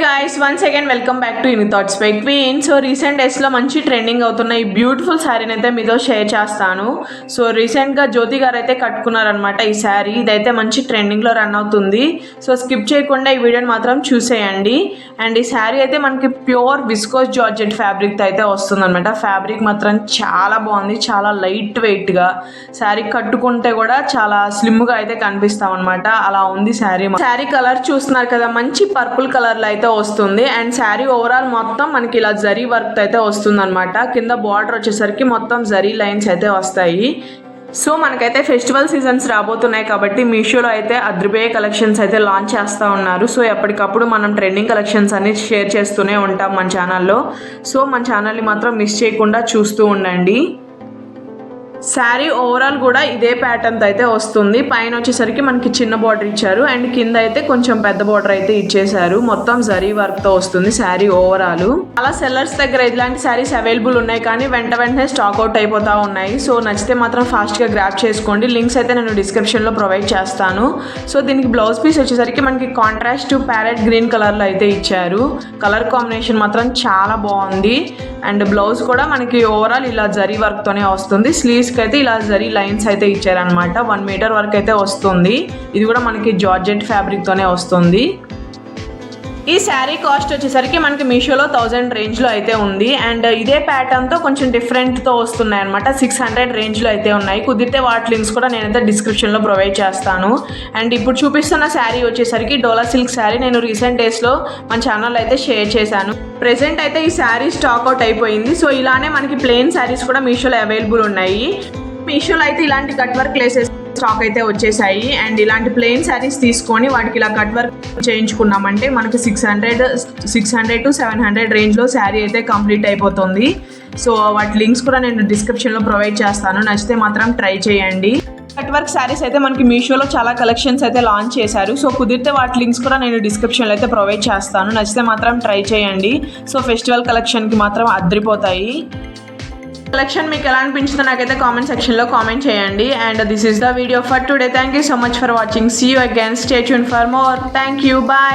guys, once again welcome back to In Thoughts by Queen. So recent days లో మంచి trending అవుతున్న ఈ beautiful శారీని అయితే మీతో షేర్ చేస్తాను. సో రీసెంట్ గా జ్యోతి గారు అయితే కట్టుకున్నారనమాట ఈ శారీ. ఇదైతే మంచి ట్రెండింగ్ లో రన్ అవుతుంది. సో స్కిప్ చేయకుండా ఈ వీడియోని మాత్రం చూసేయండి. అండ్ ఈ శారీ అయితే మనకి ప్యూర్ విస్కోస్ జార్జెట్ ఫ్యాబ్రిక్ తో అయితే వస్తుందన్నమాట. ఫ్యాబ్రిక్ మాత్రం చాలా బాగుంది, చాలా లైట్ వెయిట్ గా. శారీ కట్టుకుంటే కూడా చాలా స్లిమ్ గా అయితే కనిపిస్తాం అనమాట. అలా ఉంది శారీ. శారీ కలర్ చూస్తున్నారు కదా, మంచి పర్పుల్ కలర్ లో అయితే వస్తుంది. అండ్ శారీ ఓవరాల్ మొత్తం మనకి ఇలా జరీ వర్క్ అయితే వస్తుంది అనమాట. కింద బార్డర్ వచ్చేసరికి మొత్తం జరీ లైన్స్ అయితే వస్తాయి. సో మనకైతే ఫెస్టివల్ సీజన్స్ రాబోతున్నాయి కాబట్టి మీషోలో అయితే అద్రిపోయే కలెక్షన్స్ అయితే లాంచ్ చేస్తూ ఉన్నారు. సో ఎప్పటికప్పుడు మనం ట్రెండింగ్ కలెక్షన్స్ అన్ని షేర్ చేస్తూనే ఉంటాం మన ఛానల్లో. సో మన ఛానల్ని మాత్రం మిస్ చేయకుండా చూస్తూ ఉండండి. శారీ ఓవరాల్ కూడా ఇదే ప్యాటర్న్ అయితే వస్తుంది. పైన వచ్చేసరికి మనకి చిన్న బార్డర్ ఇచ్చారు అండ్ కింద అయితే కొంచెం పెద్ద బార్డర్ అయితే ఇచ్చేసారు. మొత్తం జరీ వర్క్ తో వస్తుంది శారీ ఓవరాల్. అలా సెల్లర్స్ దగ్గర ఇలాంటి శారీస్ అవైలబుల్ ఉన్నాయి, కానీ వెంటనే స్టాక్ అవుట్ అయిపోతా ఉన్నాయి. సో నచ్చితే మాత్రం ఫాస్ట్ గా గ్రాప్ చేసుకోండి. లింక్స్ అయితే నేను డిస్క్రిప్షన్ లో ప్రొవైడ్ చేస్తాను. సో దీనికి బ్లౌజ్ పీస్ వచ్చేసరికి మనకి కాంట్రాస్ట్ ప్యారెట్ గ్రీన్ కలర్ లో అయితే ఇచ్చారు. కలర్ కాంబినేషన్ మాత్రం చాలా బాగుంది. అండ్ బ్లౌజ్ కూడా మనకి ఓవరాల్ ఇలా జరీ వర్క్ తోనే వస్తుంది. స్లీవ్స్ అయితే ఇలా జరీ లైన్స్ అయితే ఇచ్చారనమాట. 1 మీటర్ వరకు అయితే వస్తుంది. ఇది కూడా మనకి జార్జెట్ ఫ్యాబ్రిక్ తోనే వస్తుంది. ఈ శారీ కాస్ట్ వచ్చేసరికి మనకి మీషోలో 1000 రేంజ్లో అయితే ఉంది. అండ్ ఇదే ప్యాటర్న్తో కొంచెం డిఫరెంట్తో వస్తున్నాయి అనమాట. 600 రేంజ్లో అయితే ఉన్నాయి. కుదిరితే వాటి లింక్స్ కూడా నేనైతే డిస్క్రిప్షన్లో ప్రొవైడ్ చేస్తాను. అండ్ ఇప్పుడు చూపిస్తున్న శారీ వచ్చేసరికి డోలా సిల్క్ శారీ. నేను రీసెంట్ డేస్లో మన ఛానల్ అయితే షేర్ చేశాను. ప్రెసెంట్ అయితే ఈ శారీ స్టాక్ అవుట్ అయిపోయింది. సో ఇలానే మనకి ప్లెయిన్ శారీస్ కూడా మీషోలో అవైలబుల్ ఉన్నాయి. మీషోలో అయితే ఇలాంటి కట్ వర్క్ లేసెస్ స్టాక్ అయితే వచ్చేసాయి. అండ్ ఇలాంటి ప్లెయిన్ శారీస్ తీసుకొని వాటికి ఇలా కట్ వర్క్ చేయించుకున్నామంటే మనకి 600 to 700 రేంజ్లో శారీ అయితే కంప్లీట్ అయిపోతుంది. సో వాటి లింక్స్ కూడా నేను డిస్క్రిప్షన్లో ప్రొవైడ్ చేస్తాను. నచ్చితే మాత్రం ట్రై చేయండి. కట్ వర్క్ శారీస్ అయితే మనకి మీషోలో చాలా కలెక్షన్స్ అయితే లాంచ్ చేశారు. సో కుదిరితే వాటి లింక్స్ కూడా నేను డిస్క్రిప్షన్లో అయితే ప్రొవైడ్ చేస్తాను. నచ్చితే మాత్రం ట్రై చేయండి. సో ఫెస్టివల్ కలెక్షన్కి మాత్రం అద్రిపోతాయి. కలెక్షన్ మీకు ఎలా అనిపించిందో నాకైతే కామెంట్ సెక్షన్లో కామెంట్ చేయండి. And this is the video for today. Thank you so much for watching. See you again. Stay tuned for more. Thank you. Bye.